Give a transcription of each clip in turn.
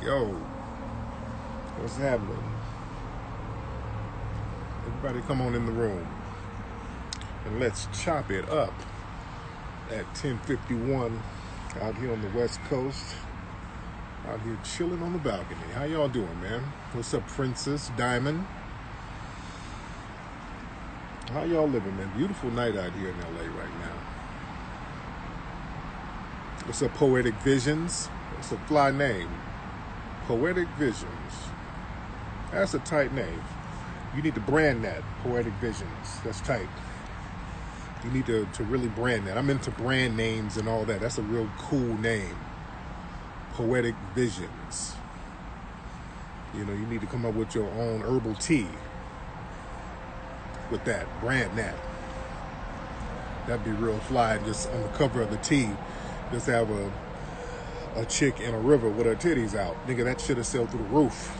Yo, what's happening? Everybody come on in the room and let's chop it up at 10:51 out here on the West Coast. Out here chilling on the balcony. How y'all doing, man? What's up, Princess Diamond? How y'all living, man? Beautiful night out here in LA right now. What's up, Poetic Visions? It's a fly name. Poetic Visions. That's a tight name. You need to brand that, Poetic Visions. That's tight. You need to really brand that. I'm into brand names and all that. That's a real cool name. Poetic Visions. You know, you need to come up with your own herbal tea with that. Brand that. That'd be real fly. Just on the cover of the tea, just have a chick in a river with her titties out. Nigga, that shit'll sell through the roof.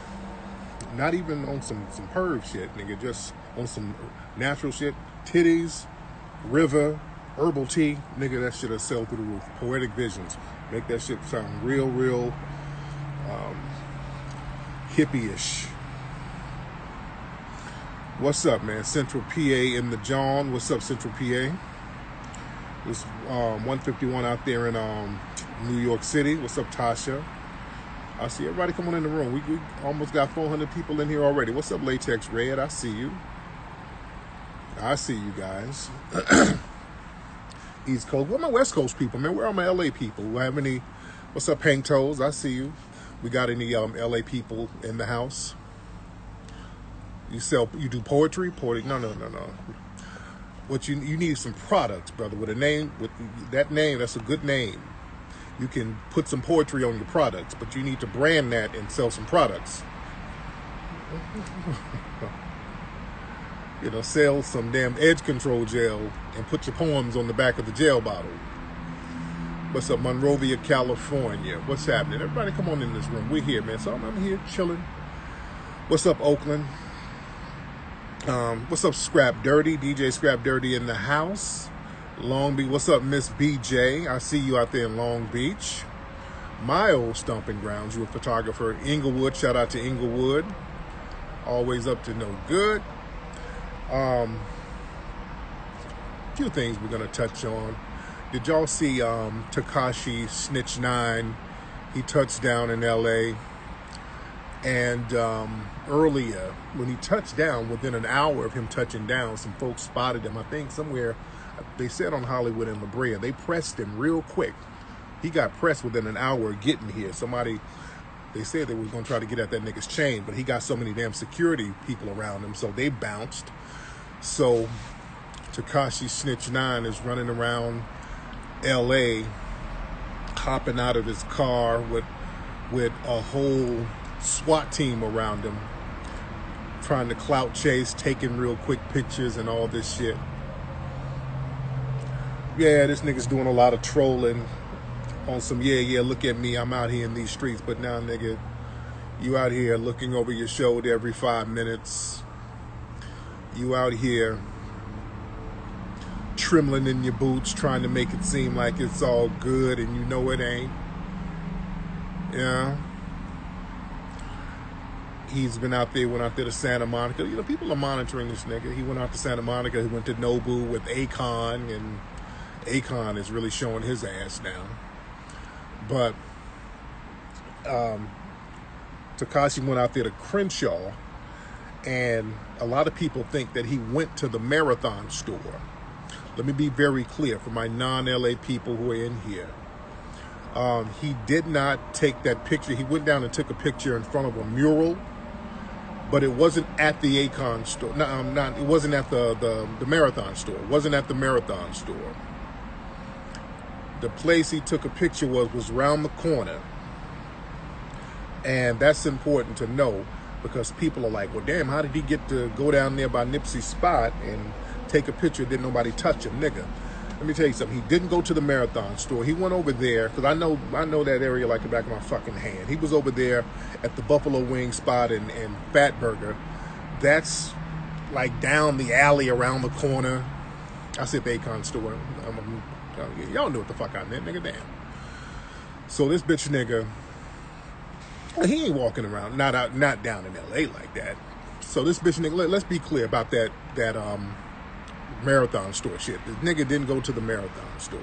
Not even on some perv shit, nigga. Just on some natural shit. Titties, river, herbal tea. Nigga, that shit'll sell through the roof. Poetic Visions. Make that shit sound real hippie-ish. What's up, man? Central PA in the John. What's up, Central PA? It's 151 out there in New York City. What's up, Tasha? I see everybody come on in the room. We almost got 400 people in here already. What's up, Latex Red? I see you. I see you guys. East Coast. Where are my West Coast people, man? Where are my LA people? Do I have any? What's up, Hang Toes? I see you. We got any LA people in the house? You do poetry? No. What you need some products, brother. With a name, with that name, that's a good name. You can put some poetry on your products, but you need to brand that and sell some products. You know, sell some damn edge control gel and put your poems on the back of the gel bottle. What's up, Monrovia, California? What's happening? Everybody come on in this room. We're here, man. So I'm here chilling. What's up, Oakland? What's up, Scrap Dirty? DJ Scrap Dirty in the house. Long Beach. What's up, Miss BJ? I see you out there in Long Beach. My old stomping grounds. You're a photographer. Inglewood. Shout out to Inglewood. Always up to no good. Few things we're going to touch on. Did y'all see Tekashi Snitch 9? He touched down in LA. And earlier, when he touched down, within an hour of him touching down, some folks spotted him. I think somewhere, they said on Hollywood and La Brea, they pressed him real quick. He got pressed within an hour of getting here. They said they was going to try to get at that nigga's chain, but he got so many damn security people around him, so they bounced. So Tekashi Snitch 9 is running around L.A., hopping out of his car with a whole SWAT team around him, trying to clout chase, taking real quick pictures and all this shit. Yeah, this nigga's doing a lot of trolling on some, yeah, look at me, I'm out here in these streets. But now, nigga, you out here looking over your shoulder every 5 minutes. You out here trembling in your boots, trying to make it seem like it's all good, and you know it ain't. Yeah. He's been out there, went out there to Santa Monica. You know, people are monitoring this nigga. He went out to Santa Monica. He went to Nobu with Akon, and Akon is really showing his ass now. But Tekashi went out there to Crenshaw, and a lot of people think that he went to the Marathon store. Let me be very clear for my non-LA people who are in here. He did not take that picture. He went down and took a picture in front of a mural, but it wasn't at the Akon store. It wasn't at the Marathon store. It wasn't at the Marathon store. The place he took a picture was around the corner. And that's important to know, because people are like, well, damn, how did he get to go down there by Nipsey's spot and take a picture? Didn't nobody touch him, nigga? Let me tell you something. He didn't go to the Marathon store. He went over there, because I know that area like the back of my fucking hand. He was over there at the Buffalo Wing spot and Fat Burger. That's like down the alley around the corner. I said the Akon store. Y'all know what the fuck I meant, nigga. Damn. So this bitch nigga He ain't walking around, not down in LA like that. So this bitch nigga, let's be clear about that marathon store shit. This nigga didn't go to the marathon store.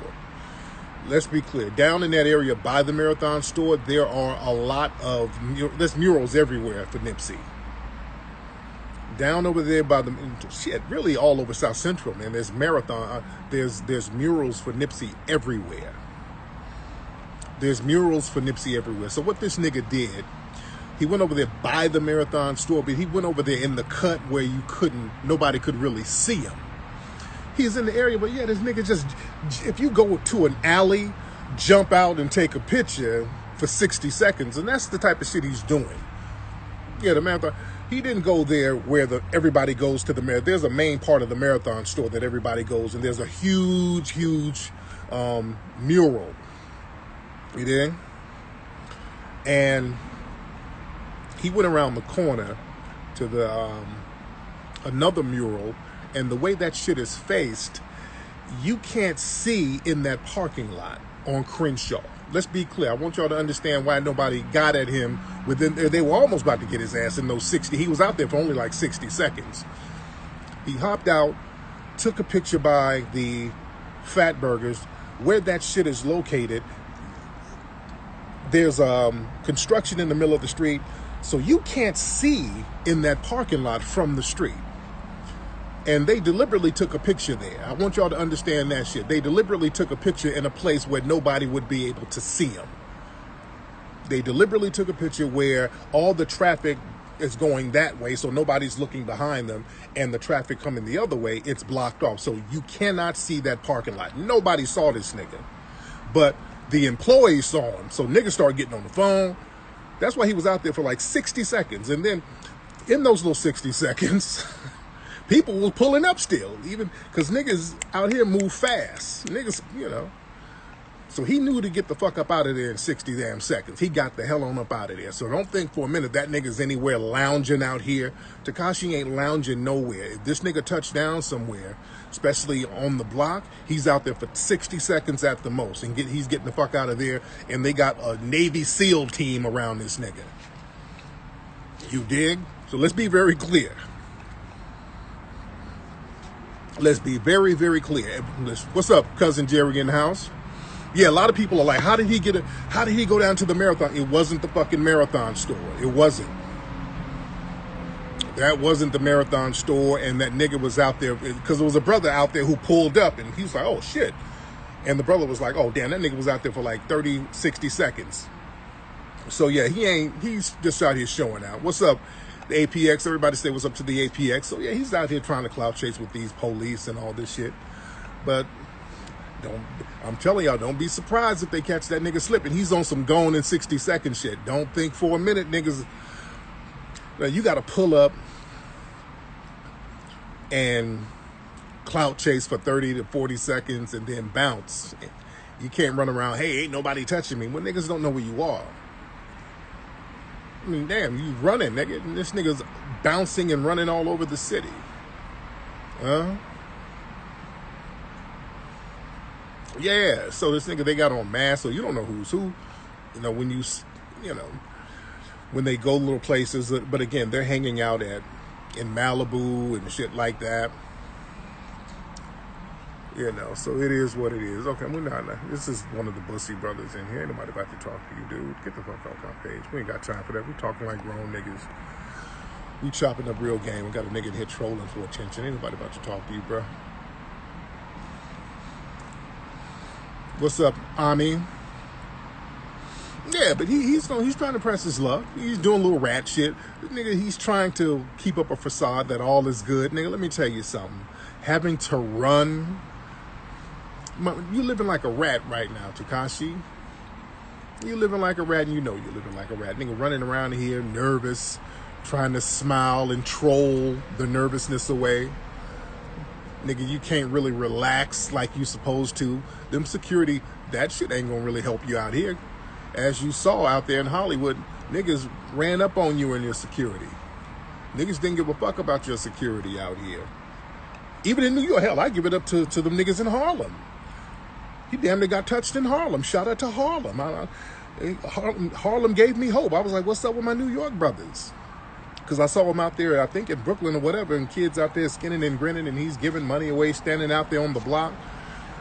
Let's be clear. Down in that area by the marathon store, there are a lot of there's murals everywhere for Nipsey. Down over there by the shit, really all over South Central, man. There's marathon. There's murals for Nipsey everywhere. There's murals for Nipsey everywhere. So what this nigga did, he went over there by the marathon store, but he went over there in the cut where nobody could really see him. He's in the area, but yeah, this nigga just, if you go to an alley, jump out and take a picture for 60 seconds, and that's the type of shit he's doing. Yeah, the marathon, he didn't go there where everybody goes to the marathon. There's a main part of the marathon store that everybody goes, and there's a huge mural. You did? And he went around the corner to the another mural, and the way that shit is faced, you can't see in that parking lot on Crenshaw. Let's be clear. I want y'all to understand why nobody got at him they were almost about to get his ass in those 60. He was out there for only like 60 seconds. He hopped out, took a picture by the Fat Burgers. Where that shit is located, there's construction in the middle of the street, so you can't see in that parking lot from the street. And they deliberately took a picture there. I want y'all to understand that shit. They deliberately took a picture in a place where nobody would be able to see them. They deliberately took a picture where all the traffic is going that way, so nobody's looking behind them, and the traffic coming the other way, it's blocked off. So you cannot see that parking lot. Nobody saw this nigga. But the employees saw him. So niggas started getting on the phone. That's why he was out there for like 60 seconds. And then in those little 60 seconds, people were pulling up still, even because niggas out here move fast. Niggas, So he knew to get the fuck up out of there in 60 damn seconds. He got the hell on up out of there. So don't think for a minute that nigga's anywhere lounging out here. Tekashi ain't lounging nowhere. If this nigga touched down somewhere, especially on the block, he's out there for 60 seconds at the most. And he's getting the fuck out of there. And they got a Navy SEAL team around this nigga. You dig? So let's be very clear. Let's be very, very clear. What's up, cousin Jerry in the house? Yeah, a lot of people are like, how did he go down to the marathon? It wasn't the fucking marathon store. It wasn't. That wasn't the marathon store, and that nigga was out there because there was a brother out there who pulled up, and he was like, oh shit. And the brother was like, oh damn, that nigga was out there for like 30, 60 seconds. So yeah, he's just out here showing out. What's up? The APX, everybody say what's up to the APX. So yeah, he's out here trying to clout chase with these police and all this shit. But I'm telling y'all, don't be surprised if they catch that nigga slipping. He's on some gone in 60 second shit. Don't think for a minute, niggas. Now, you got to pull up and clout chase for 30 to 40 seconds and then bounce. You can't run around, hey, ain't nobody touching me, when niggas don't know where you are. I mean, damn, you running, nigga. And this nigga's bouncing and running all over the city. Yeah, so this nigga, they got on masks, so you don't know who's who. When they go little places, but again, they're hanging out in Malibu and shit like that. So it is what it is. Okay, we're not. This is one of the Bussy brothers in here. Ain't nobody about to talk to you, dude. Get the fuck off our page. We ain't got time for that. We talking like grown niggas. We chopping up real game. We got a nigga in here trolling for attention. Ain't nobody about to talk to you, bro. What's up, Ami? Yeah, but he's trying to press his luck. He's doing a little rat shit. Nigga, he's trying to keep up a facade that all is good. Nigga, let me tell you something. Having to run. You living like a rat right now, Tekashi. You living like a rat, and you know you're living like a rat. Nigga running around here nervous, trying to smile and troll the nervousness away. Nigga, you can't really relax like you supposed to. Them security, that shit ain't gonna really help you out here. As you saw out there in Hollywood, niggas ran up on you and your security. Niggas didn't give a fuck about your security out here. Even in New York, hell, I give it up to them niggas in Harlem. He damn near got touched in Harlem. Shout out to Harlem. Harlem gave me hope. I was like, what's up with my New York brothers? Because I saw him out there, I think in Brooklyn or whatever, and kids out there skinning and grinning, and he's giving money away, standing out there on the block.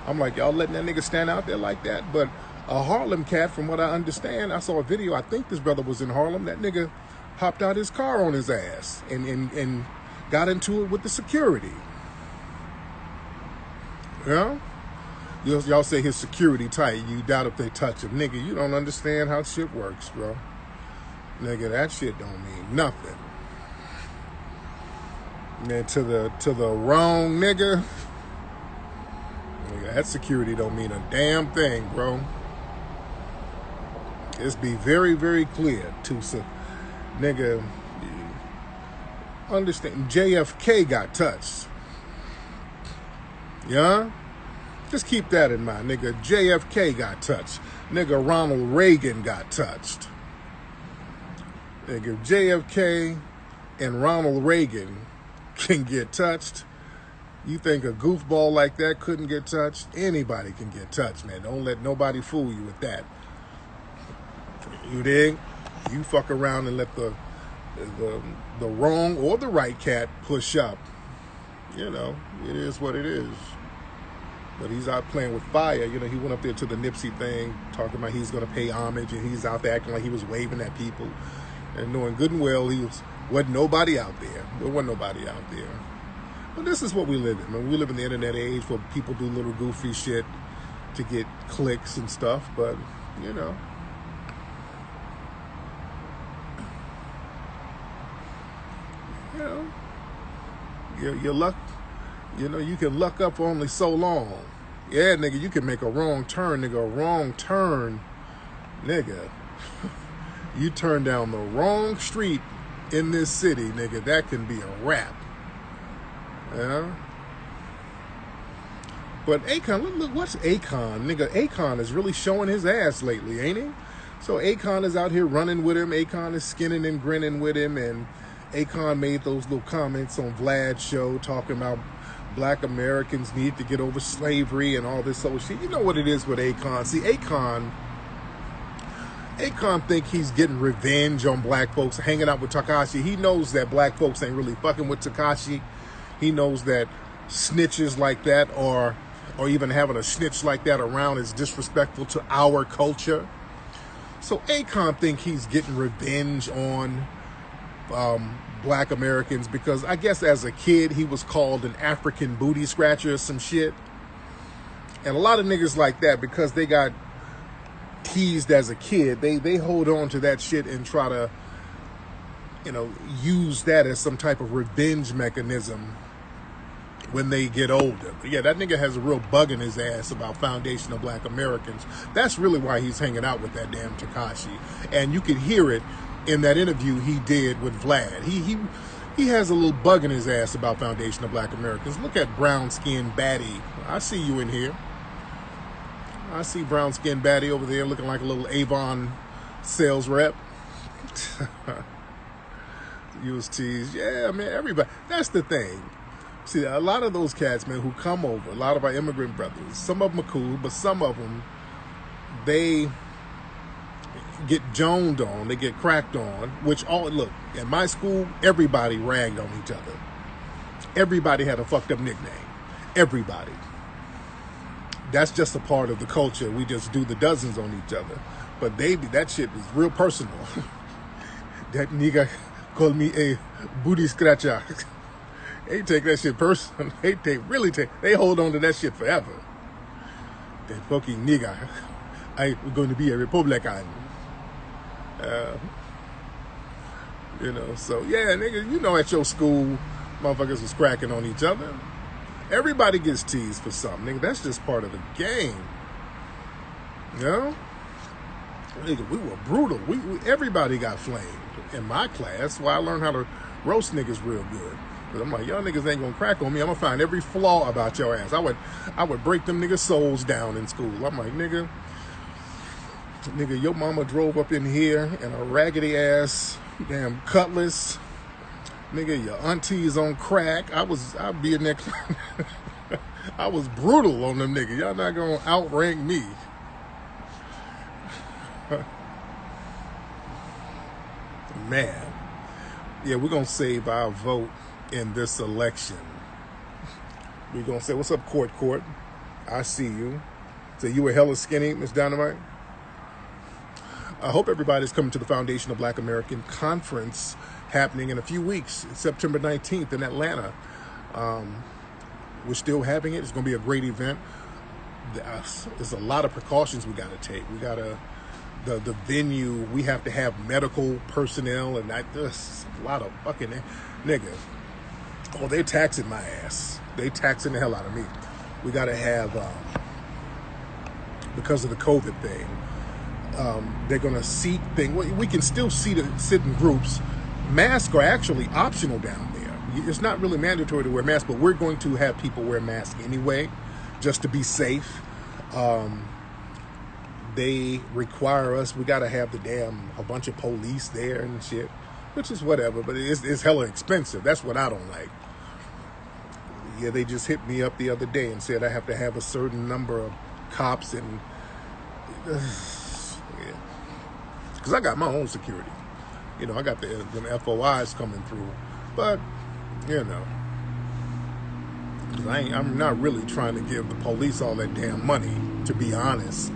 I'm like, y'all letting that nigga stand out there like that? But a Harlem cat, from what I understand, I saw a video, I think this brother was in Harlem, that nigga hopped out his car on his ass and got into it with the security. You know? Y'all say his security tight, you doubt if they touch him. Nigga, you don't understand how shit works, bro. Nigga, that shit don't mean nothing. Man, to the wrong nigga, that security don't mean a damn thing, bro. Let's be very, very clear, Tusa. Nigga, understand, JFK got touched. Yeah? Just keep that in mind, nigga. JFK got touched. Nigga, Ronald Reagan got touched. Nigga, JFK and Ronald Reagan can get touched. You think a goofball like that couldn't get touched? Anybody can get touched, man. Don't let nobody fool you with that. You dig? You fuck around and let the wrong or the right cat push up. You know, it is what it is. But he's out playing with fire. You know, he went up there to the Nipsey thing, talking about he's going to pay homage, and he's out there acting like he was waving at people. And knowing good and well wasn't nobody out there. There wasn't nobody out there. But this is what we live in. I mean, we live in the internet age where people do little goofy shit to get clicks and stuff. But, you know. Your luck, you know, you can luck up only so long. Yeah, nigga, you can make a wrong turn, nigga. A wrong turn, nigga. You turn down the wrong street in this city, nigga. That can be a wrap. Yeah. But Akon, look, what's Akon? Nigga, Akon is really showing his ass lately, ain't he? So Akon is out here running with him. Akon is skinning and grinning with him. And Akon made those little comments on Vlad's show talking about black Americans need to get over slavery and all this old shit. You know what it is with Akon. See, Akon think he's getting revenge on black folks hanging out with Tekashi. He knows that black folks ain't really fucking with Tekashi. He knows that snitches like that or even having a snitch like that around is disrespectful to our culture. So Akon think he's getting revenge on black Americans because I guess as a kid he was called an African booty scratcher or some shit. And a lot of niggas like that, because they got teased as a kid, they hold on to that shit and try to, you know, use that as some type of revenge mechanism when they get older. But yeah, that nigga has a real bug in his ass about foundational black Americans. That's really why he's hanging out with that damn Tekashi. And you could hear it in that interview he did with Vlad. He has a little bug in his ass about foundational black Americans. Look at brown-skinned baddie. I see you in here. I see brown-skinned baddie over there looking like a little Avon sales rep. You was teased. Yeah, man, everybody. That's the thing. See, a lot of those cats, man, who come over, a lot of our immigrant brothers, some of them are cool, but some of them, they get joned on, they get cracked on, which look, in my school, everybody ragged on each other. Everybody had a fucked up nickname. Everybody. That's just a part of the culture. We just do the dozens on each other. But that shit is real personal. That nigga called me a booty scratcher. They take that shit personal. They hold on to that shit forever. That fucking nigga. I'm going to be a Republican. You know, so yeah, nigga, you know, at your school, motherfuckers was cracking on each other. Everybody gets teased for something, nigga. That's just part of the game. You know? Nigga, we were brutal. Everybody got flamed in my class. That's why I learned how to roast niggas real good. But I'm like, y'all niggas ain't gonna crack on me. I'm gonna find every flaw about your ass. I would break them niggas' souls down in school. I'm like, nigga, your mama drove up in here in a raggedy ass damn Cutlass. Nigga, your auntie's on crack. I'd be in that. I was brutal on them niggas. Y'all not gonna outrank me. Man, yeah, we're going to save our vote in this election. We're going to say, what's up, Court? I see you. So you were hella skinny, Miss Dynamite? I hope everybody's coming to the Foundation of Black American Conference happening in a few weeks, September 19th in Atlanta. We're still having it. It's going to be a great event. There's a lot of precautions we got to take. We got to, the venue, we have to have medical personnel, and there's a lot of fucking nigga. Oh, they're taxing my ass. They taxing the hell out of me. We got to have, because of the COVID thing, they're going to seat thing. We can still sit in groups. Masks are actually optional down there. It's not really mandatory to wear masks, but we're going to have people wear masks anyway, just to be safe. They require us, we got to have a bunch of police there and shit, which is whatever, but it's hella expensive. That's what I don't like. Yeah, they just hit me up the other day and said I have to have a certain number of cops, and because I got my own security. You know, I got them FOIs coming through, but you know, I'm not really trying to give the police all that damn money, to be honest.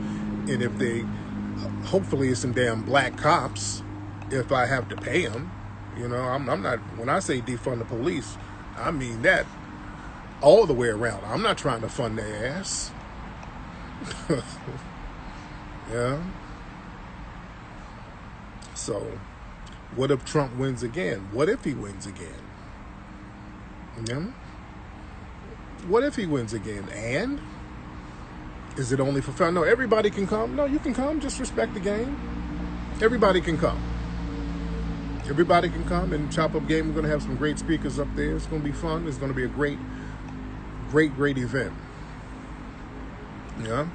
And if they, hopefully it's some damn black cops, if I have to pay them, you know, I'm not, when I say defund the police, I mean that all the way around. I'm not trying to fund their ass. Yeah. So, what if Trump wins again? What if he wins again? Yeah. What if he wins again? And is it only for fun? No, everybody can come. No, you can come. Just respect the game. Everybody can come. Everybody can come and chop up game. We're going to have some great speakers up there. It's going to be fun. It's going to be a great event. Yeah.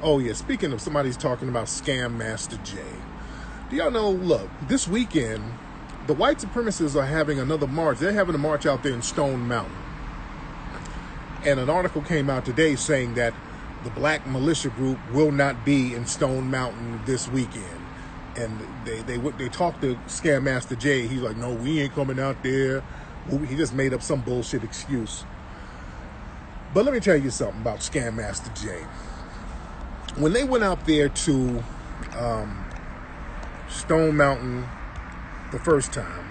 Oh, yeah. Speaking of, somebody's talking about Scam Master Jay. Do y'all know, look, this weekend, the white supremacists are having another march. They're having a march out there in Stone Mountain. And an article came out today saying that the black militia group will not be in Stone Mountain this weekend. And they talked to Scam Master Jay. He's like, no, we ain't coming out there. He just made up some bullshit excuse. But let me tell you something about Scam Master Jay. When they went out there to Stone Mountain the first time,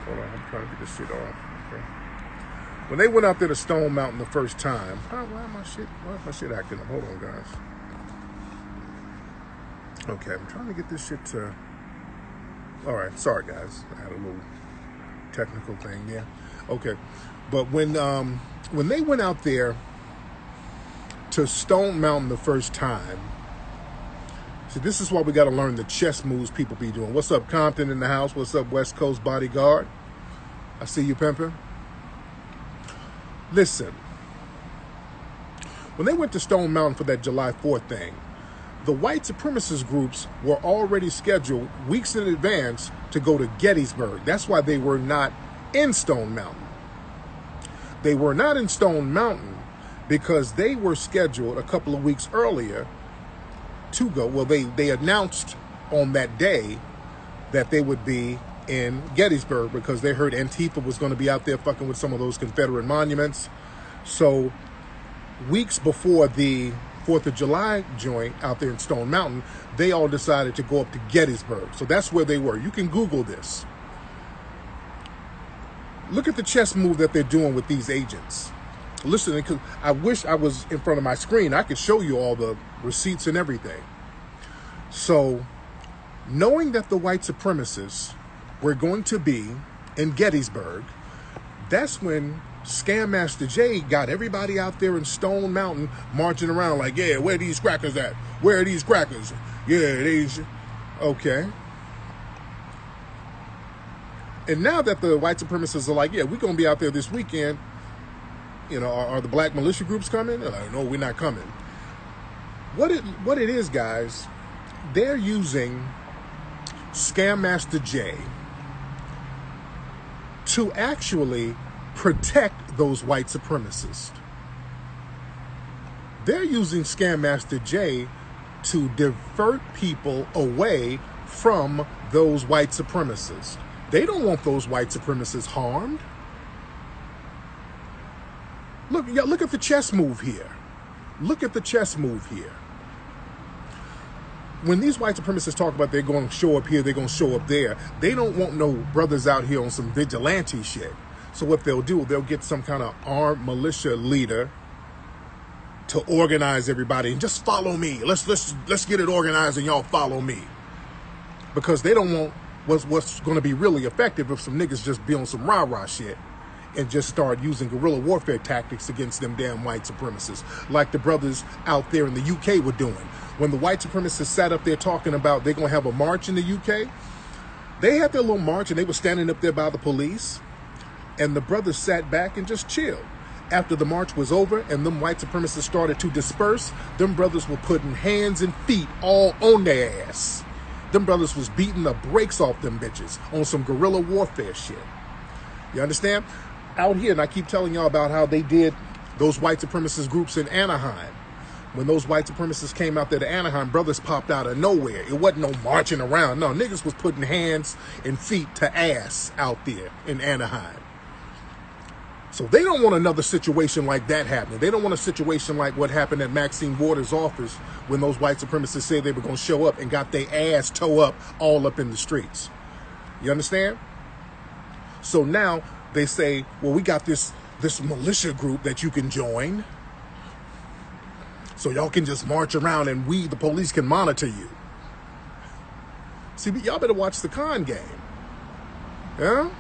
hold on, I'm trying to get this shit off. Okay. When they went out there to Stone Mountain the first time, why is my shit acting up? Hold on, guys. Okay, I'm trying to get this shit to, all right, sorry guys, I had a little technical thing there. Okay, but when they went out there to Stone Mountain the first time, see, this is why we got to learn the chess moves people be doing. What's up, Compton in the house? What's up, West Coast Bodyguard? I see you, pimping. Listen, when they went to Stone Mountain for that July 4th thing, the white supremacist groups were already scheduled weeks in advance to go to Gettysburg. That's why they were not in Stone Mountain. They were not in Stone Mountain because they were scheduled a couple of weeks earlier to go. Well, they announced on that day that they would be in Gettysburg because they heard Antifa was going to be out there fucking with some of those Confederate monuments. So weeks before the 4th of July joint out there in Stone Mountain, they all decided to go up to Gettysburg. So that's where they were. You can Google this. Look at the chess move that they're doing with these agents. Listen, because I wish I was in front of my screen. I could show you all the receipts and everything. So knowing that the white supremacists were going to be in Gettysburg, that's when Scam Master Jay got everybody out there in Stone Mountain marching around like, yeah, where are these crackers at? Where are these crackers? Yeah, these. Okay. And now that the white supremacists are like, yeah, we're going to be out there this weekend, you know, are the black militia groups coming? They're like, no, we're not coming. What it is, guys, they're using Scam Master Jay to actually protect those white supremacists. They're using Scam Master Jay to divert people away from those white supremacists. They don't want those white supremacists harmed. Look at the chess move here. Look at the chess move here. When these white supremacists talk about they're going to show up here, they're going to show up there, they don't want no brothers out here on some vigilante shit. So what they'll do, they'll get some kind of armed militia leader to organize everybody and just follow me. Let's get it organized and y'all follow me. Because they don't want what's going to be really effective if some niggas just be on some rah-rah shit and just start using guerrilla warfare tactics against them damn white supremacists, like the brothers out there in the UK were doing. When the white supremacists sat up there talking about they're going to have a march in the UK, they had their little march and they were standing up there by the police, and the brothers sat back and just chilled. After the march was over and them white supremacists started to disperse, them brothers were putting hands and feet all on their ass. Them brothers was beating the brakes off them bitches on some guerrilla warfare shit. You understand? Out here, and I keep telling y'all about how they did those white supremacist groups in Anaheim. When those white supremacists came out there to Anaheim, brothers popped out of nowhere. It wasn't no marching around. No, niggas was putting hands and feet to ass out there in Anaheim. So they don't want another situation like that happening. They don't want a situation like what happened at Maxine Waters' office when those white supremacists said they were going to show up and got their ass toe up all up in the streets. You understand? So now they say, well, we got this militia group that you can join. So y'all can just march around and we, the police, can monitor you. See, but y'all better watch the con game. Yeah?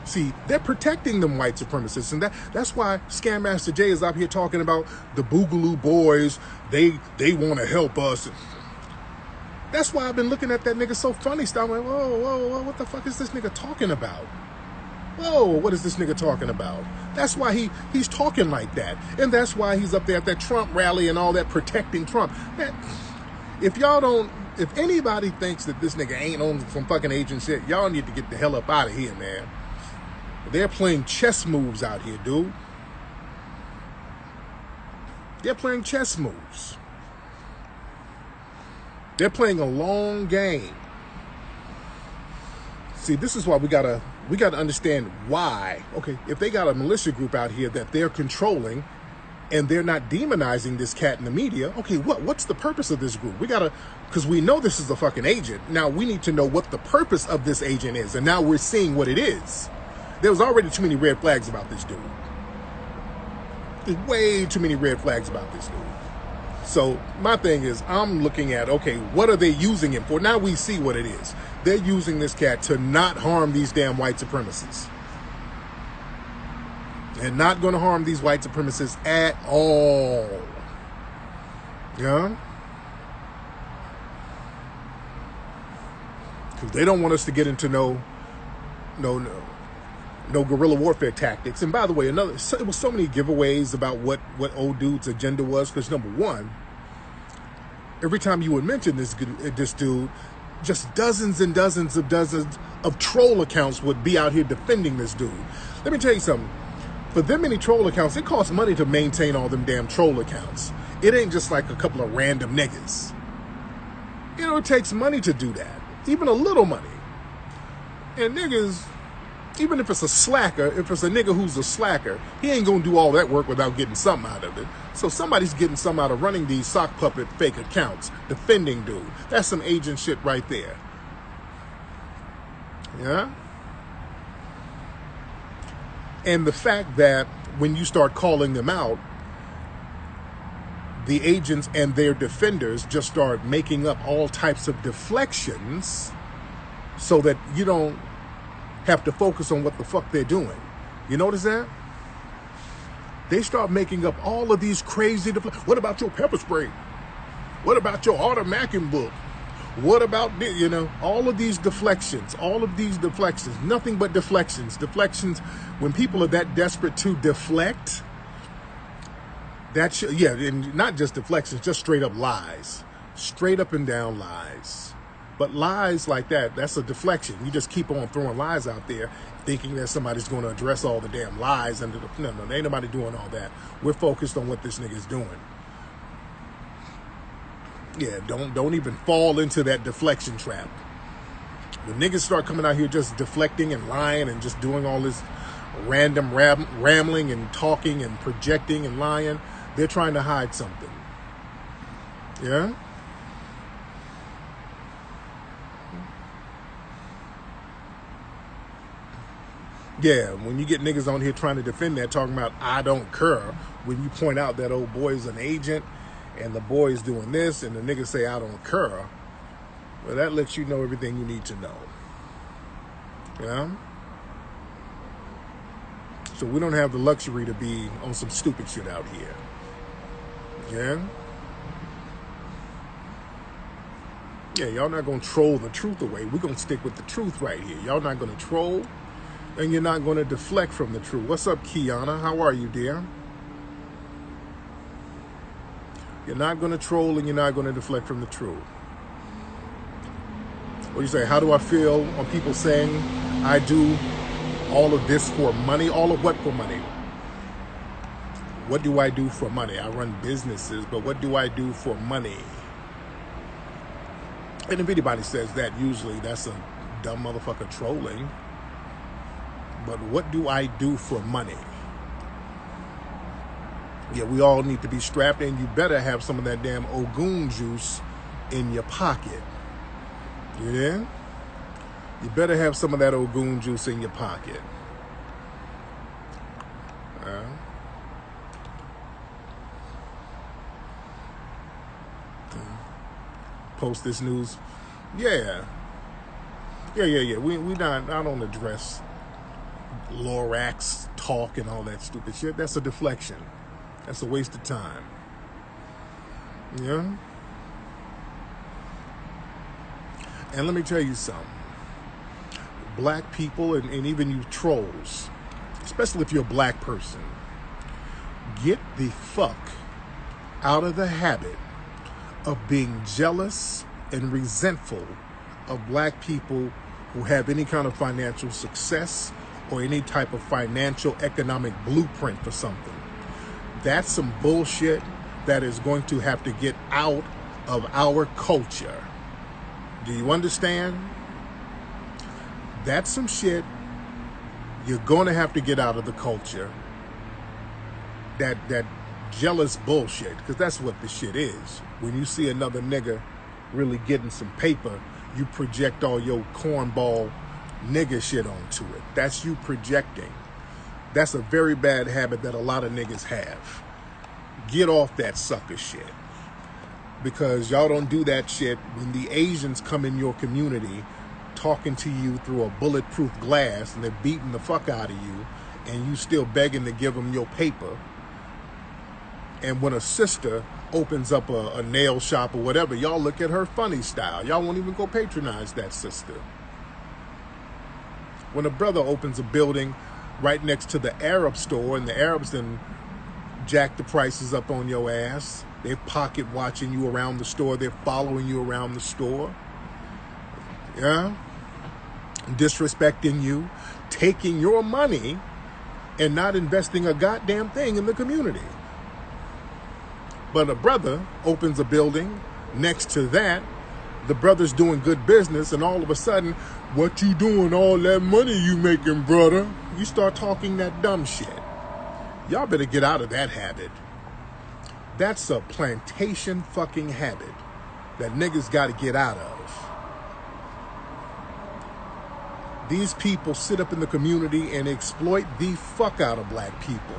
See, they're protecting them white supremacists. And that's why Scam Master Jay is out here talking about the Boogaloo boys. They want to help us. That's why I've been looking at that nigga so funny. I'm like, whoa, what the fuck is this nigga talking about? Whoa, what is this nigga talking about? That's why he's talking like that. And that's why he's up there at that Trump rally and all that protecting Trump. Man, if anybody thinks that this nigga ain't on some fucking agent shit, y'all need to get the hell up out of here, man. They're playing chess moves out here, dude. They're playing chess moves. They're playing a long game. See, this is why we gotta understand why. Okay, if they got a militia group out here that they're controlling and they're not demonizing this cat in the media, okay, what's the purpose of this group? Because we know this is a fucking agent. Now we need to know what the purpose of this agent is, and now we're seeing what it is. There was already too many red flags about this dude. There's way too many red flags about this dude. So my thing is, I'm looking at, okay, what are they using him for? Now we see what it is. They're using this cat to not harm these damn white supremacists. They're not going to harm these white supremacists at all. Yeah? Because they don't want us to get into no guerrilla warfare tactics. And by the way, it was so many giveaways about what old dude's agenda was. Because number one, every time you would mention this dude, just dozens and dozens of troll accounts would be out here defending this dude. Let me tell you something. For them many troll accounts, it costs money to maintain all them damn troll accounts. It ain't just like a couple of random niggas. It takes money to do that. Even a little money. And niggas, even if it's a slacker, if it's a nigga who's a slacker, he ain't gonna do all that work without getting something out of it. So somebody's getting something out of running these sock puppet fake accounts, defending dude. That's some agent shit right there. Yeah? And the fact that when you start calling them out, the agents and their defenders just start making up all types of deflections so that you don't have to focus on what the fuck they're doing. You notice that? They start making up all of these crazy what about your pepper spray? What about your automatic book? What about, all of these deflections, nothing but deflections. When people are that desperate to deflect, and not just deflections, just straight up lies. Straight up and down lies. But lies like that, that's a deflection. You just keep on throwing lies out there thinking that somebody's going to address all the damn lies. No, ain't nobody doing all that. We're focused on what this nigga's doing. Yeah, don't even fall into that deflection trap. When niggas start coming out here just deflecting and lying and just doing all this random rambling and talking and projecting and lying, they're trying to hide something. Yeah? Yeah, when you get niggas on here trying to defend that, talking about I don't care, when you point out that old boy is an agent and the boy is doing this and the niggas say I don't care, well, that lets you know everything you need to know. Yeah? So we don't have the luxury to be on some stupid shit out here. Yeah? Yeah, y'all not gonna troll the truth away. We're gonna stick with the truth right here. Y'all not gonna troll, and you're not gonna deflect from the truth. What's up, Kiana? How are you, dear? You're not gonna troll and you're not gonna deflect from the truth. What do you say? How do I feel on people saying I do all of this for money? All of what for money? What do I do for money? I run businesses, but what do I do for money? And if anybody says that, usually that's a dumb motherfucker trolling. But what do I do for money? Yeah, we all need to be strapped in. You better have some of that damn Ogun juice in your pocket. You know? You better have some of that Ogun juice in your pocket. Post this news. Yeah. We not, I don't address Lorax talk and all that stupid shit. That's a deflection. That's a waste of time. Yeah. And let me tell you something. Black people and even you trolls, especially if you're a black person, get the fuck out of the habit of being jealous and resentful of black people who have any kind of financial success or any type of financial economic blueprint for something. That's some bullshit that is going to have to get out of our culture. Do you understand? That's some shit you're going to have to get out of the culture. That jealous bullshit, because that's what the shit is. When you see another nigga really getting some paper, you project all your cornball nigga shit onto it. That's you projecting. That's a very bad habit that a lot of niggas have. Get off that sucker shit. Because y'all don't do that shit when the Asians come in your community talking to you through a bulletproof glass and they're beating the fuck out of you and you still begging to give them your paper. And when a sister opens up a nail shop or whatever, y'all look at her funny style. Y'all won't even go patronize that sister. When a brother opens a building right next to the Arab store and the Arabs then jack the prices up on your ass, they're pocket watching you around the store, they're following you around the store, yeah, disrespecting you, taking your money and not investing a goddamn thing in the community. But a brother opens a building next to that, the brother's doing good business, and all of a sudden, what you doing, all that money you making, brother? You start talking that dumb shit. Y'all better get out of that habit. That's a plantation fucking habit that niggas gotta get out of. These people sit up in the community and exploit the fuck out of black people.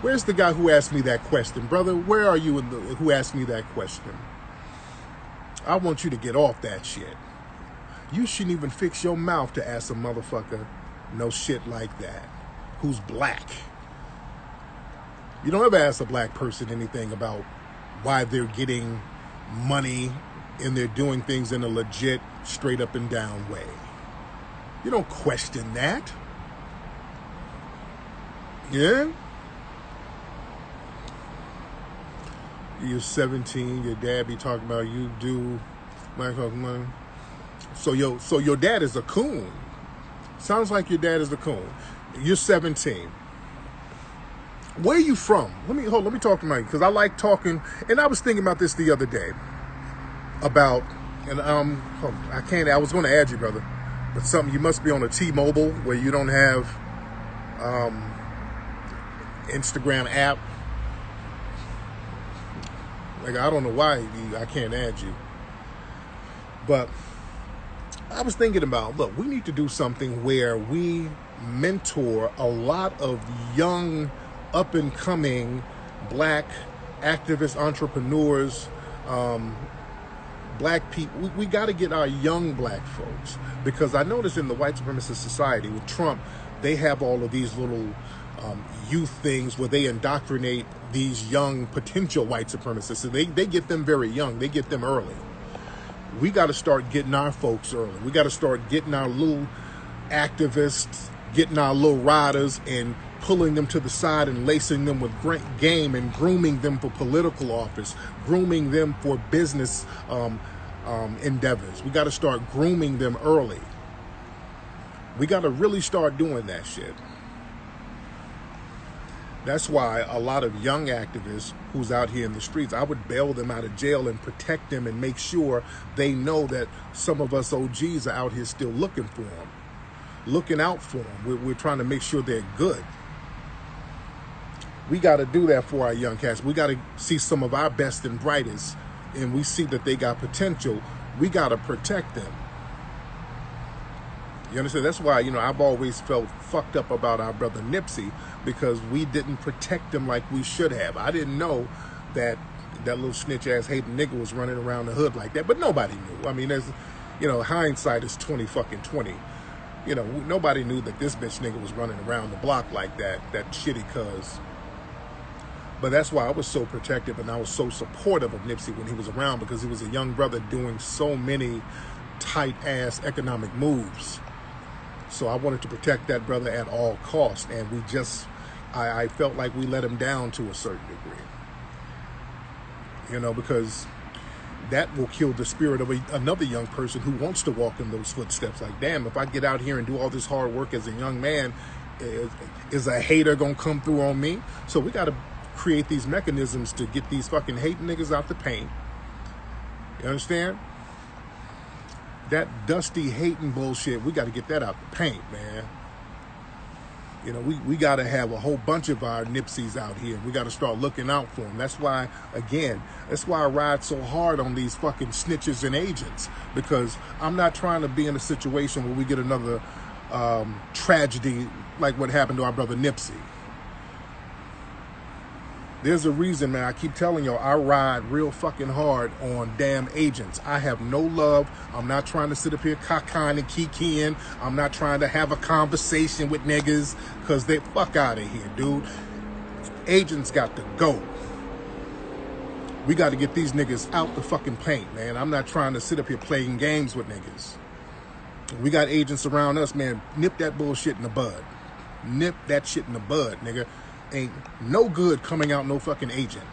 Where's the guy who asked me that question? Brother, where are you who asked me that question? I want you to get off that shit. You shouldn't even fix your mouth to ask a motherfucker no shit like that who's black. You don't ever ask a black person anything about why they're getting money and they're doing things in a legit, straight up and down way. You don't question that. Yeah? You're 17, your dad be talking about you do money. So your dad is a coon. Sounds like your dad is a coon. You're 17. Where are you from? Let me talk to Mike, because I like talking, and I was thinking about this the other day. about, and I can't. I was going to add you, brother, but something, you must be on a T-Mobile where you don't have Instagram app. Like, I don't know why I can't add you, but I was thinking about, look, we need to do something where we mentor a lot of young, up and coming black activist entrepreneurs, black people. We got to get our young black folks, because I noticed in the white supremacist society with Trump, they have all of these little youth things where they indoctrinate these young potential white supremacists. So they get them very young. They get them early. We got to start getting our folks early. We got to start getting our little activists, getting our little riders, and pulling them to the side and lacing them with great game and grooming them for political office, grooming them for business endeavors. We got to start grooming them early. We got to really start doing that shit. That's why a lot of young activists who's out here in the streets, I would bail them out of jail and protect them and make sure they know that some of us OGs are out here still looking for them, looking out for them. We're trying to make sure they're good. We got to do that for our young cats. We got to see some of our best and brightest, and we see that they got potential. We got to protect them. You understand? That's why, I've always felt fucked up about our brother Nipsey, because we didn't protect him like we should have. I didn't know that little snitch ass hating nigga was running around the hood like that, but nobody knew. I mean, there's, hindsight is 20. Nobody knew that this bitch nigga was running around the block like that shitty cuz. But that's why I was so protective and I was so supportive of Nipsey when he was around, because he was a young brother doing so many tight ass economic moves. So I wanted to protect that brother at all costs, and I felt like we let him down to a certain degree. Because that will kill the spirit of another young person who wants to walk in those footsteps. Like, damn, if I get out here and do all this hard work as a young man, is a hater gonna come through on me? So we got to create these mechanisms to get these fucking hating niggas out the paint. You understand? That dusty hating bullshit, we got to get that out the paint, man. We got to have a whole bunch of our Nipseys out here. We got to start looking out for them. That's why I ride so hard on these fucking snitches and agents, because I'm not trying to be in a situation where we get another tragedy like what happened to our brother Nipsey. There's a reason, man. I keep telling y'all, I ride real fucking hard on damn agents. I have no love. I'm not trying to sit up here cockeying and kikiing. I'm not trying to have a conversation with niggas, because they fuck out of here, dude. Agents got to go. We got to get these niggas out the fucking paint, man. I'm not trying to sit up here playing games with niggas. We got agents around us, man. Nip that bullshit in the bud. Nip that shit in the bud, nigga. Ain't no good coming out no fucking agent.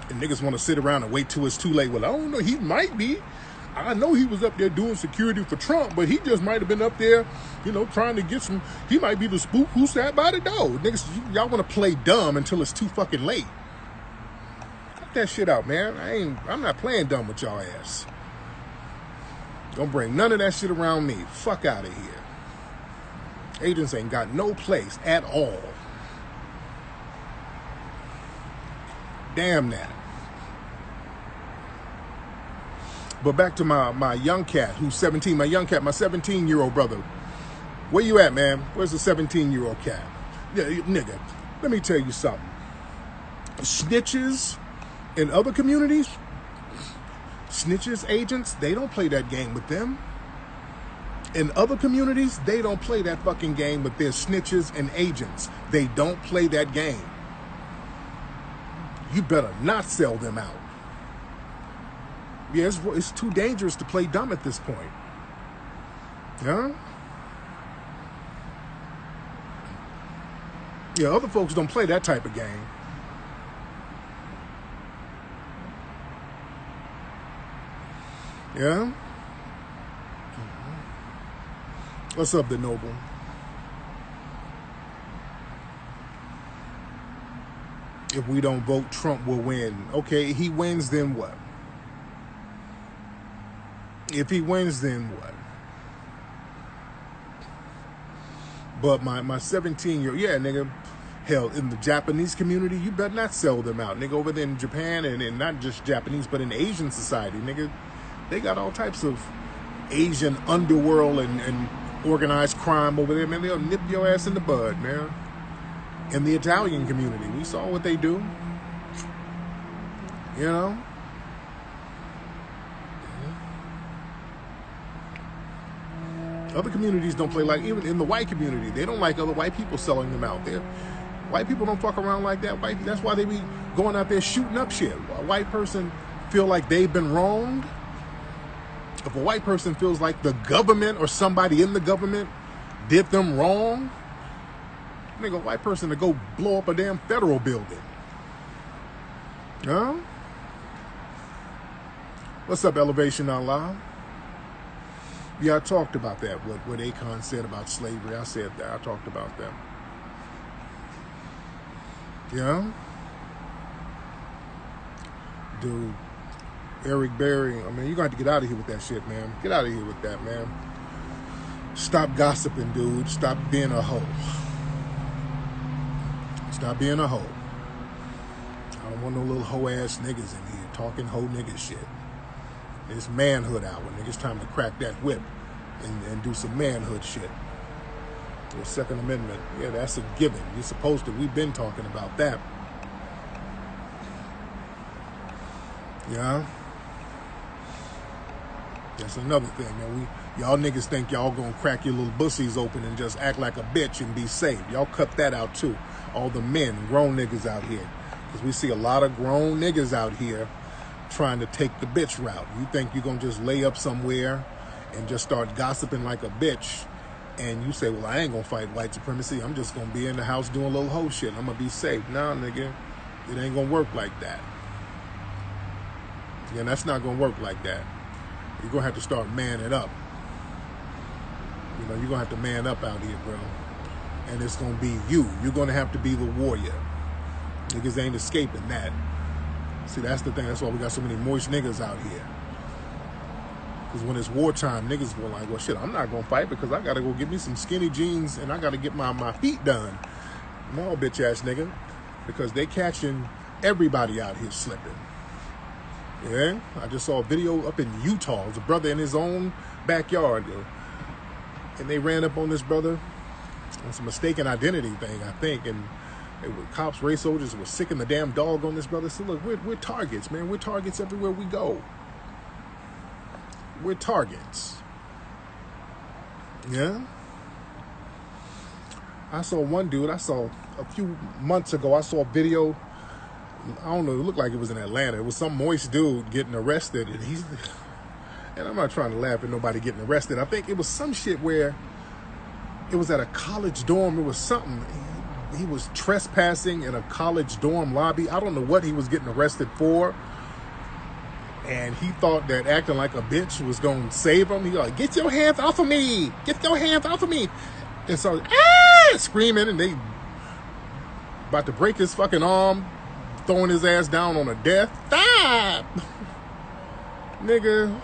And niggas want to sit around and wait till it's too late. Well, I don't know. He might be. I know he was up there doing security for Trump, but he just might have been up there, trying to get some. He might be the spook who sat by the door. Niggas, y'all want to play dumb until it's too fucking late. Cut that shit out, man. I'm not playing dumb with y'all ass. Don't bring none of that shit around me. Fuck out of here. Agents ain't got no place at all. Damn that. But back to my young cat who's 17. My young cat, my 17-year-old brother. Where you at, man? Where's the 17-year-old cat? Yeah, nigga, let me tell you something. Snitches in other communities, snitches, agents, they don't play that game with them. In other communities, they don't play that fucking game with their snitches and agents. They don't play that game. You better not sell them out. Yeah, it's too dangerous to play dumb at this point. Yeah? Yeah, other folks don't play that type of game. Yeah? What's up, the Noble? If we don't vote, Trump will win. Okay, he wins, then what? If he wins, then what? But my 17-year-old, yeah, nigga, hell, in the Japanese community, you better not sell them out. Nigga, over there in Japan, and not just Japanese, but in Asian society, nigga, they got all types of Asian underworld and organized crime over there, man. They'll nip your ass in the bud, man. In the Italian community, we saw what they do. You know? Other communities don't play like, even in the white community, they don't like other white people selling them out there. White people don't fuck around like that. That's why they be going out there shooting up shit. A white person feel like they've been wronged. If a white person feels like the government or somebody in the government did them wrong, nigga, a white person to go blow up a damn federal building. Huh? What's up, Elevation Online? Yeah, I talked about that. What Akon said about slavery, I said that. I talked about that. Yeah? Dude, Eric Berry, I mean, you're going to have to get out of here with that shit, man. Get out of here with that, man. Stop gossiping, dude. Stop being a hoe. Stop being a hoe. I don't want no little hoe-ass niggas in here talking hoe nigga shit. It's manhood hour, nigga. It's time to crack that whip and do some manhood shit. The Second Amendment, yeah, that's a given. You're supposed to. We've been talking about that. Yeah. That's another thing, man. Y'all niggas think y'all gonna crack your little bussies open and just act like a bitch and be safe. Y'all cut that out too. All the men, grown niggas out here. Because we see a lot of grown niggas out here trying to take the bitch route. You think you're gonna just lay up somewhere and just start gossiping like a bitch, and you say, well, I ain't gonna fight white supremacy. I'm just gonna be in the house doing a little hoe shit. I'm gonna be safe. Nah, nigga, it ain't gonna work like that. Yeah, that's not gonna work like that. You're gonna have to start manning up. You know, you're gonna have to man up out here, bro. And it's gonna be you. You're gonna have to be the warrior. Niggas ain't escaping that. See, that's the thing. That's why we got so many moist niggas out here. Because when it's wartime, niggas were like, well, shit, I'm not going to fight because I got to go get me some skinny jeans and I got to get my feet done. No, bitch ass nigga. Because they catching everybody out here slipping. Yeah? I just saw a video up in Utah. It was a brother in his own backyard. And they ran up on this brother on some mistaken identity thing, I think. And they were cops, race soldiers were sicking the damn dog on this brother. So look, we're targets, man. We're targets everywhere we go. We're targets. Yeah? I saw one dude, I saw a few months ago, I saw a video, I don't know, it looked like it was in Atlanta. It was some moist dude getting arrested, and I'm not trying to laugh at nobody getting arrested. I think it was some shit where it was at a college dorm. It was something. He was trespassing in a college dorm lobby. I don't know what he was getting arrested for. And he thought that acting like a bitch was going to save him. He like, get your hands off of me. Get your hands off of me. And so, screaming, and they about to break his fucking arm, throwing his ass down on a desk. Stop! Nigga.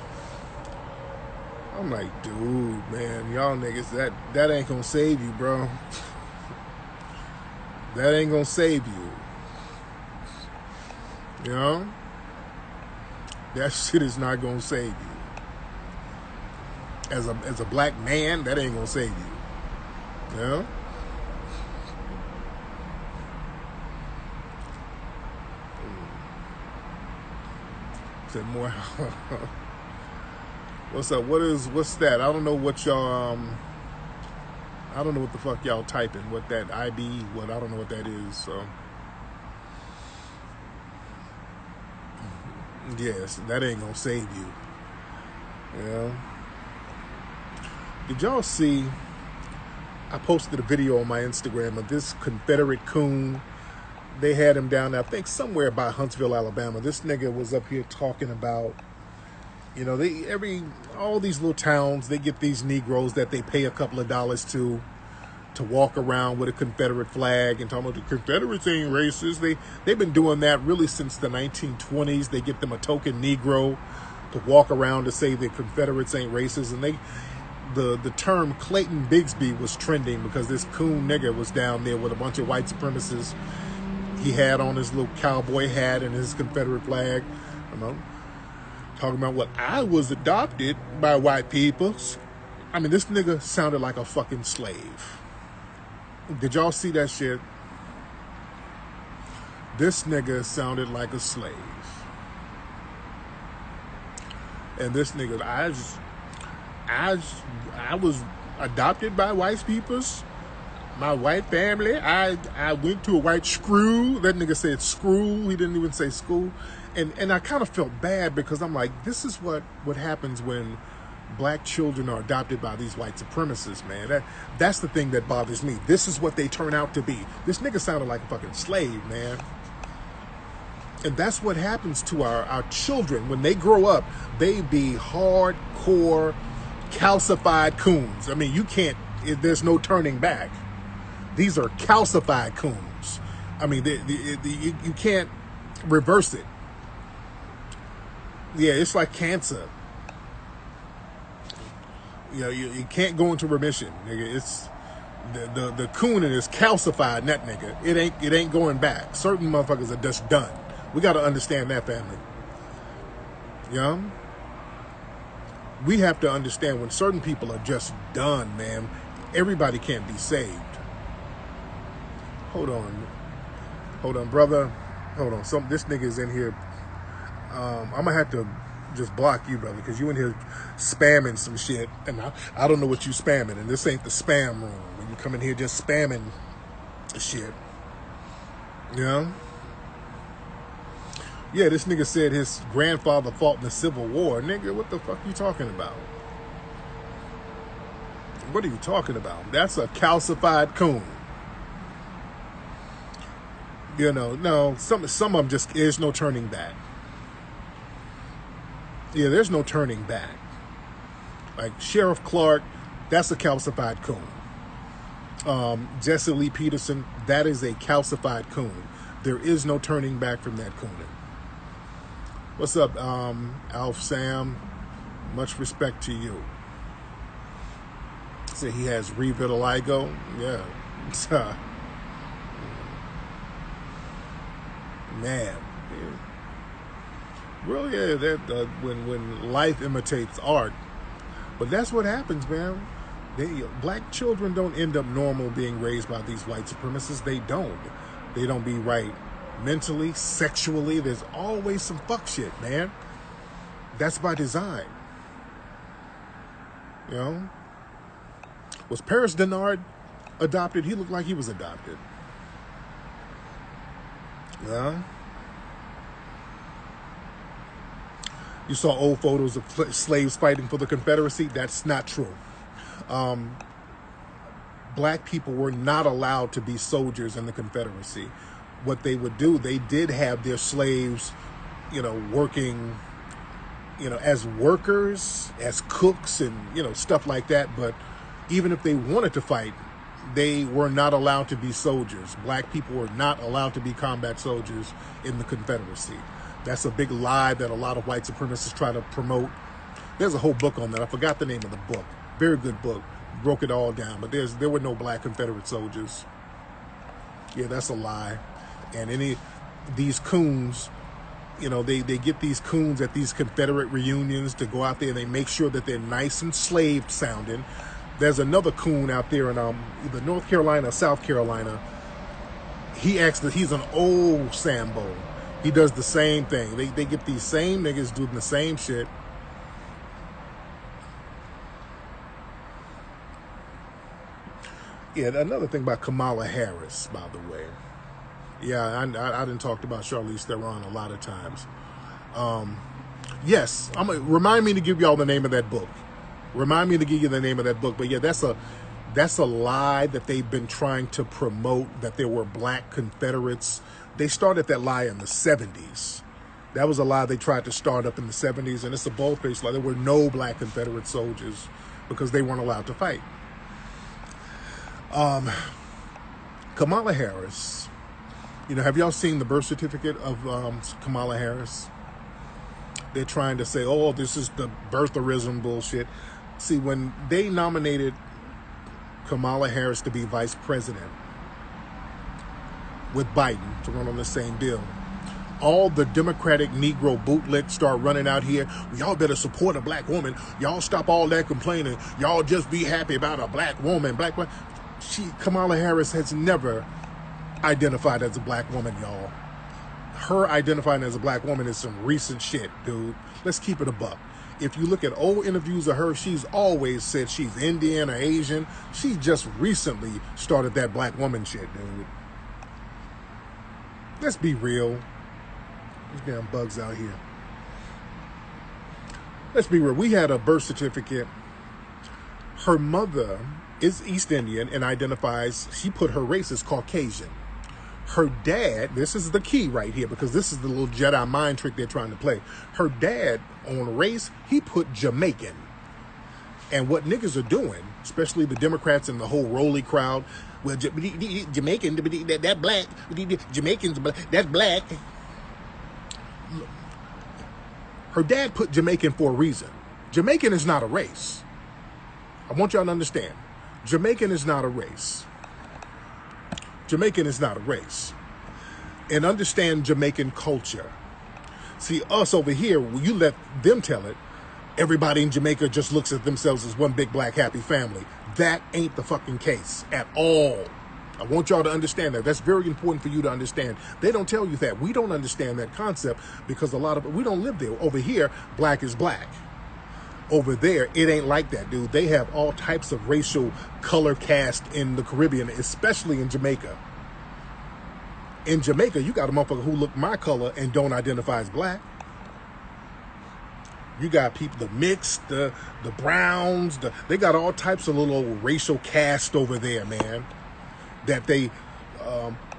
I'm like, dude, man, y'all niggas, that ain't gonna save you, bro. That ain't gonna save you. You know? That shit is not gonna save you. As a black man, that ain't gonna save you. You know? Said more. What's up? What's that? I don't know what y'all I don't know what the fuck y'all typing, what that IB, I don't know what that is, so. Yes, that ain't gonna save you. Yeah. Did y'all see, I posted a video on my Instagram of this Confederate coon. They had him down there, I think somewhere by Huntsville, Alabama. This nigga was up here talking about, you know, all these little towns, they get these Negroes that they pay a couple of dollars to walk around with a Confederate flag and talking about the Confederates ain't racist. They've been doing that really since the 1920s. They get them a token Negro to walk around to say the Confederates ain't racist, and the term Clayton Bigsby was trending because this coon nigga was down there with a bunch of white supremacists. He had on his little cowboy hat and his Confederate flag. You know, talking about what I was adopted by white people. I mean, this nigga sounded like a fucking slave. Did y'all see that shit? This nigga sounded like a slave. And this nigga, I was adopted by white peoples. My white family. I went to a white screw. That nigga said screw. He didn't even say school. And I kind of felt bad because I'm like, this is what happens when black children are adopted by these white supremacists, man. That's the thing that bothers me. This is what they turn out to be. This nigga sounded like a fucking slave, man. And that's what happens to our children. When they grow up, they be hardcore, calcified coons. I mean, there's no turning back. These are calcified coons. I mean, you can't reverse it. Yeah, it's like cancer. You know, you can't go into remission, nigga. It's the cooning is calcified in that nigga. It ain't going back. Certain motherfuckers are just done. We got to understand that, family. You know? We have to understand when certain people are just done, man. Everybody can't be saved. Hold on, brother. Hold on. This nigga is in here. I'm gonna have to just block you, brother, because you in here spamming some shit, and I don't know what you spamming, and this ain't the spam room. When you come in here just spamming shit, you know? Yeah, this nigga said his grandfather fought in the Civil War. Nigga, what the fuck you talking about? What are you talking about? That's a calcified coon. You know, no, some of them just, there's no turning back. Yeah, there's no turning back. Like Sheriff Clark, that's a calcified coon. Jesse Lee Peterson, that is a calcified coon. There is no turning back from that cooning. What's up, Alf Sam? Much respect to you. Say he has revitiligo. Yeah. Man. Yeah. Well, yeah, that when life imitates art. But that's what happens, man. Black children don't end up normal being raised by these white supremacists. They don't. They don't be right mentally, sexually. There's always some fuck shit, man. That's by design. You know? Was Paris Denard adopted? He looked like he was adopted. Yeah. You saw old photos of slaves fighting for the Confederacy. That's not true. Black people were not allowed to be soldiers in the Confederacy. What they would do, they did have their slaves, working, as workers, as cooks and, stuff like that. But even if they wanted to fight, they were not allowed to be soldiers. Black people were not allowed to be combat soldiers in the Confederacy. That's a big lie that a lot of white supremacists try to promote. There's a whole book on that. I forgot the name of the book. Very good book. Broke it all down. But there were no black Confederate soldiers. Yeah, that's a lie. And these coons, they get these coons at these Confederate reunions to go out there and they make sure that they're nice and slave sounding. There's another coon out there in either North Carolina or South Carolina. He's an old Sambo. He does the same thing. They get these same niggas doing the same shit. Yeah, another thing about Kamala Harris, by the way. Yeah, I done talked about Charlize Theron a lot of times. Yes, remind me to give y'all the name of that book. Remind me to give you the name of that book. But yeah, that's a lie that they've been trying to promote, that there were black Confederates. They started that lie in the 70s. That was a lie they tried to start up in the 70s, and it's a bold-faced lie. There were no black Confederate soldiers because they weren't allowed to fight. Kamala Harris, have y'all seen the birth certificate of Kamala Harris? They're trying to say, oh, this is the birtherism bullshit. See, when they nominated Kamala Harris to be vice president with Biden to run on the same bill, all the Democratic Negro bootlegs start running out here. Y'all better support a black woman. Y'all stop all that complaining. Y'all just be happy about a black woman. Kamala Harris has never identified as a black woman, y'all. Her identifying as a black woman is some recent shit, dude. Let's keep it a buck. If you look at old interviews of her, she's always said she's Indian or Asian. She just recently started that black woman shit, dude. Let's be real. These damn bugs out here. Let's be real. We had a birth certificate. Her mother is East Indian and identifies, she put her race as Caucasian. Her dad, this is the key right here, because this is the little Jedi mind trick they're trying to play. Her dad, on race, he put Jamaican. And what niggas are doing, especially the Democrats and the whole Rolly crowd, well, Jamaican, that black, Jamaicans, that's black. Her dad put Jamaican for a reason. Jamaican is not a race. I want y'all to understand. Jamaican is not a race. Jamaican is not a race. And understand Jamaican culture. See, us over here, when you let them tell it, everybody in Jamaica just looks at themselves as one big black happy family. That ain't the fucking case at all. I want y'all to understand that. That's very important for you to understand. They don't tell you that. We don't understand that concept because we don't live there. Over here, black is black. Over there, it ain't like that, dude. They have all types of racial color cast in the Caribbean, especially in Jamaica. In Jamaica, you got a motherfucker who look my color and don't identify as black. You got people, the mixed, the browns, they got all types of little racial cast over there, man, that they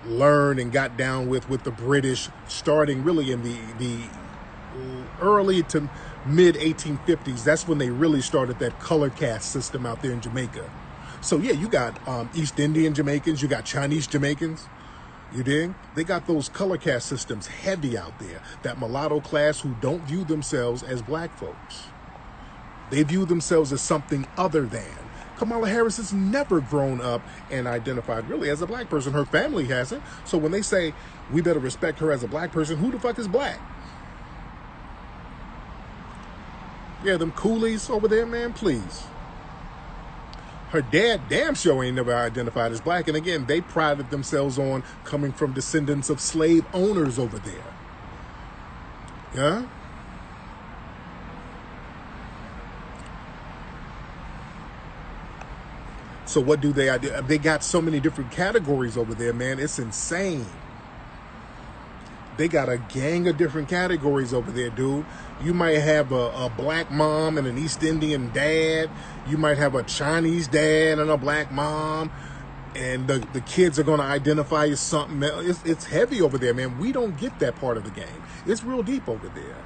learned and got down with the British, starting really in the early to mid 1850s. That's when they really started that color caste system out there in Jamaica. So yeah, you got East Indian Jamaicans, you got Chinese Jamaicans, you dig? They got those color caste systems heavy out there. That mulatto class who don't view themselves as black folks. They view themselves as something other than. Kamala Harris has never grown up and identified really as a black person. Her family hasn't. So when they say we better respect her as a black person, who the fuck is black? Yeah, them coolies over there, man, please. Her dad damn sure ain't never identified as black. And again, they prided themselves on coming from descendants of slave owners over there. Yeah? So what do they do? They got so many different categories over there, man. It's insane. They got a gang of different categories over there, dude. You might have a black mom and an East Indian dad. You might have a Chinese dad and a black mom. And the kids are going to identify as something else. It's heavy over there, man. We don't get that part of the game. It's real deep over there.